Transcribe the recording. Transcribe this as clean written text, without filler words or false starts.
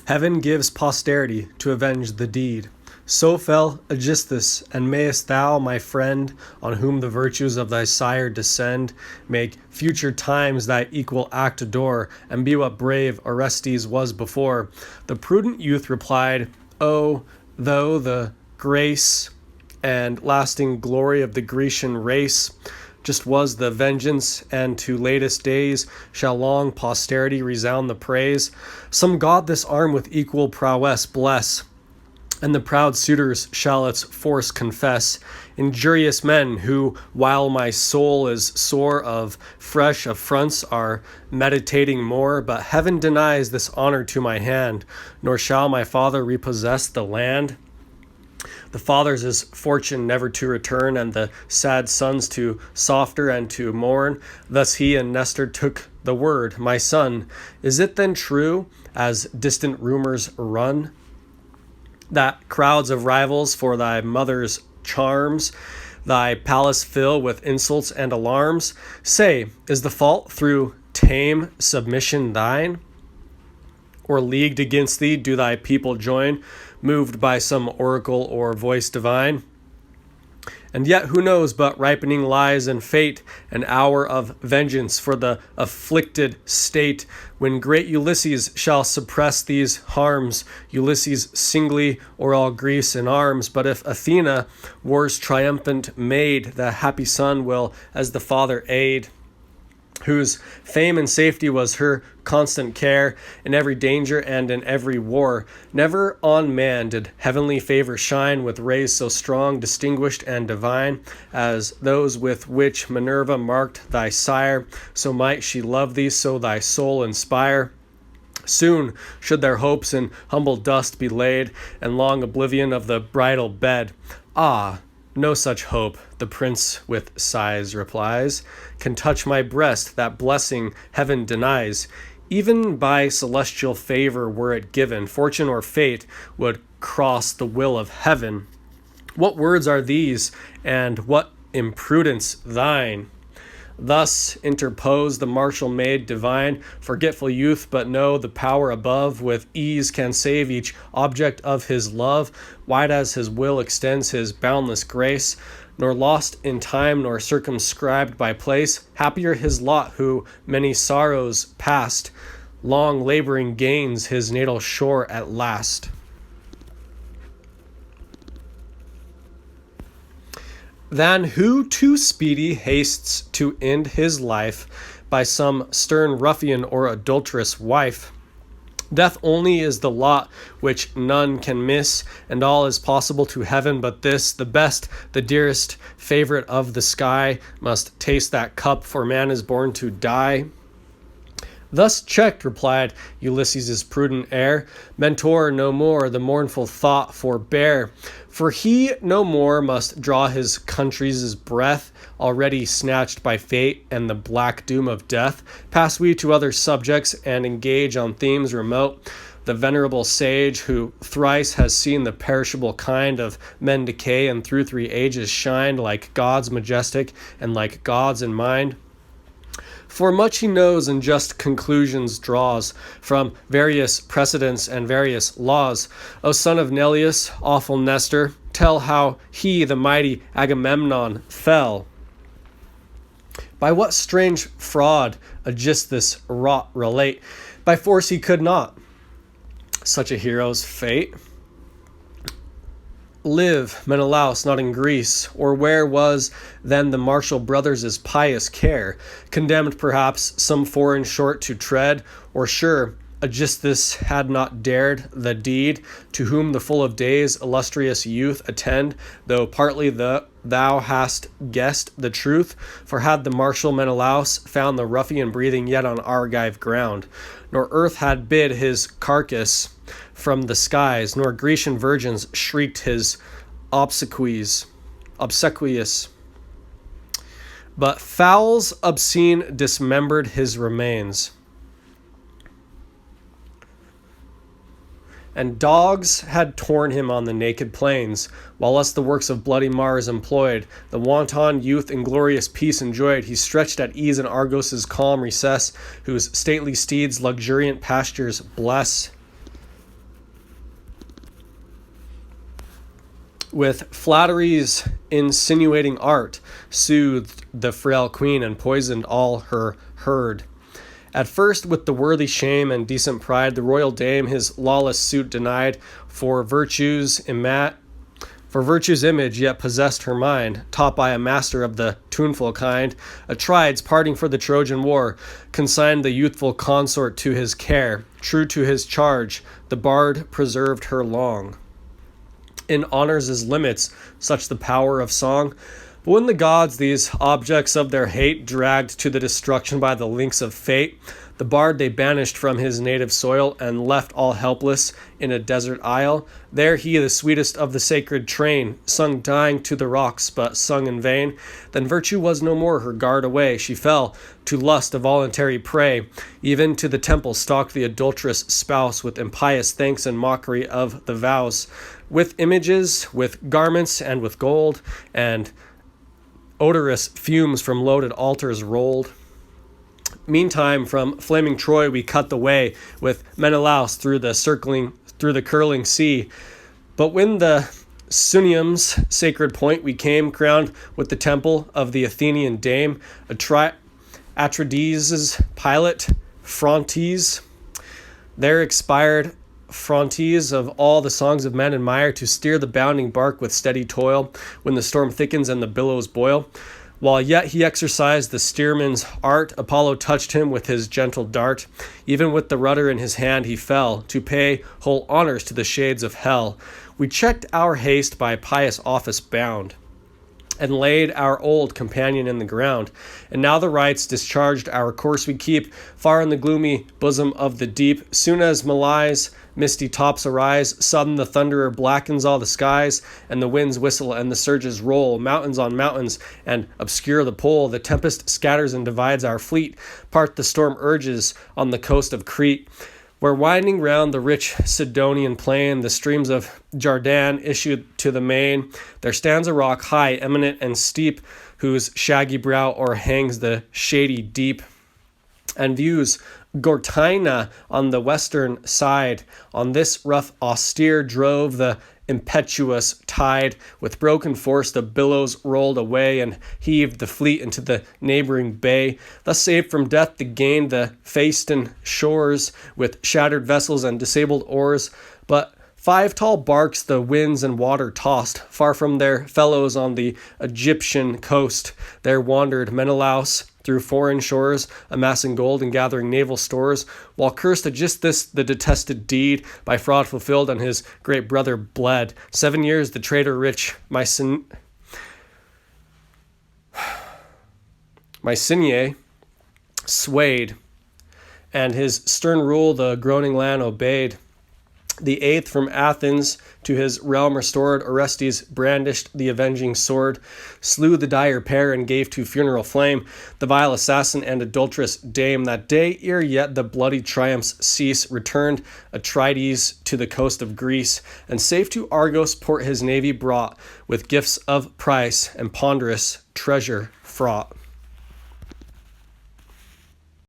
Heaven gives posterity to avenge the deed. So fell Aegisthus, and mayest thou, my friend, on whom the virtues of thy sire descend, make future times thy equal act adore, and be what brave Orestes was before. The prudent youth replied, O, though the grace and lasting glory of the Grecian race just was the vengeance, and to latest days shall long posterity resound the praise. Some god this arm with equal prowess bless, and the proud suitors shall its force confess. Injurious men, who, while my soul is sore of fresh affronts, are meditating more, but heaven denies this honor to my hand, nor shall my father repossess the land. The father's is fortune never to return, and the sad sons to softer and to mourn. Thus he and Nestor took the word, My son, is it then true, as distant rumors run, that crowds of rivals for thy mother's charms thy palace fill with insults and alarms? Say, is the fault through tame submission thine? Or leagued against thee do thy people join, moved by some oracle or voice divine? And yet who knows but ripening lies in fate, an hour of vengeance for the afflicted state, when great Ulysses shall suppress these harms, Ulysses singly or all Greece in arms. But if Athena, war's triumphant maid, the happy son will as the father aid, whose fame and safety was her constant care, in every danger and in every war. Never on man did heavenly favor shine with rays so strong, distinguished, and divine, as those with which Minerva marked thy sire. So might she love thee, so thy soul inspire. Soon should their hopes in humble dust be laid, and long oblivion of the bridal bed. Ah, no such hope, the prince with sighs replies, can touch my breast, that blessing heaven denies. Even by celestial favor were it given, fortune or fate would cross the will of heaven. What words are these, and what imprudence thine? Thus interposed the martial maid divine, forgetful youth, but know the power above with ease can save each object of his love, wide as his will extends his boundless grace, nor lost in time nor circumscribed by place. Happier his lot who many sorrows past, long laboring gains his natal shore at last. Than who too speedy hastes to end his life by some stern ruffian or adulterous wife. Death only is the lot which none can miss, and all is possible to heaven but this. The best, the dearest favorite of the sky must taste that cup, for man is born to die. Thus checked, replied Ulysses' prudent heir, Mentor no more the mournful thought forbear, for he no more must draw his country's breath, already snatched by fate and the black doom of death. Pass we to other subjects, and engage on themes remote. The venerable sage, who thrice has seen the perishable kind of men decay, and through 3 ages shined like gods majestic, and like gods in mind. For much he knows and just conclusions draws from various precedents and various laws. O son of Neleus, awful Nestor, tell how he, the mighty Agamemnon, fell. By what strange fraud Aegisthus wrought, relate. By force he could not. Such a hero's fate. Live, Menelaus, not in Greece, or where was then the martial brothers' pious care? Condemned perhaps some foreign short to tread, or sure Aegisthus had not dared the deed, to whom the full of days illustrious youth attend, though partly thou hast guessed the truth. For had the martial Menelaus found the ruffian breathing yet on Argive ground, nor earth had bid his carcass from the skies, nor Grecian virgins shrieked his obsequies, but fowls obscene dismembered his remains, and dogs had torn him on the naked plains, while us the works of bloody Mars employed. The wanton youth inglorious peace enjoyed. He stretched at ease in Argos' calm recess, whose stately steeds luxuriant pastures bless. with flattery's insinuating art, soothed the frail queen and poisoned all her herd. At first, with the worthy shame and decent pride, the royal dame his lawless suit denied, for virtue's image yet possessed her mind, taught by a master of the tuneful kind. Atrides, parting for the Trojan war, consigned the youthful consort to his care. True to his charge, the bard preserved her long. In honors' limits, such the power of song. But when the gods, these objects of their hate, dragged to the destruction by the links of fate, the bard they banished from his native soil and left all helpless in a desert isle. There he, the sweetest of the sacred train, sung dying to the rocks, but sung in vain. Then virtue was no more, her guard away. She fell to lust, a voluntary prey. Even to the temple stalked the adulterous spouse, with impious thanks and mockery of the vows. With images, with garments, and with gold, and odorous fumes from loaded altars rolled. Meantime, from flaming Troy we cut the way with Menelaus through the curling sea. But when the Sunium's sacred point we came, crowned with the temple of the Athenian dame, Atrides' pilot, Phrontes, there expired Phrontes of all the songs of men admire, to steer the bounding bark with steady toil when the storm thickens and the billows boil. While yet he exercised the steersman's art, Apollo touched him with his gentle dart. Even with the rudder in his hand he fell, to pay whole honors to the shades of hell. We checked our haste by pious office bound, and laid our old companion in the ground. And now the rites discharged, our course we keep, far in the gloomy bosom of the deep. Soon as Malay's misty tops arise, sudden the thunderer blackens all the skies, and the winds whistle and the surges roll, mountains on mountains, and obscure the pole. The tempest scatters and divides our fleet, part the storm urges on the coast of Crete, where winding round the rich Sidonian plain, the streams of Jardan issue to the main. There stands a rock high, eminent and steep, whose shaggy brow o'erhangs the shady deep, and views Gortyna on the western side. On this rough austere drove the impetuous tide. With broken force the billows rolled away, and heaved the fleet into the neighboring bay. Thus saved from death the gained the Phaeacian shores, with shattered vessels and disabled oars. But 5 tall barks the winds and water tossed, far from their fellows on the Egyptian coast. There wandered Menelaus through foreign shores, amassing gold and gathering naval stores, while cursed at just this the detested deed, by fraud fulfilled, and his great brother bled. 7 years the traitor rich Mycenae swayed, and his stern rule the groaning land obeyed. The 8th from Athens to his realm restored, Orestes brandished the avenging sword, slew the dire pair, and gave to funeral flame the vile assassin and adulterous dame. That day, ere yet the bloody triumphs cease, returned Atrides to the coast of Greece, and safe to Argos port his navy brought, with gifts of price and ponderous treasure fraught.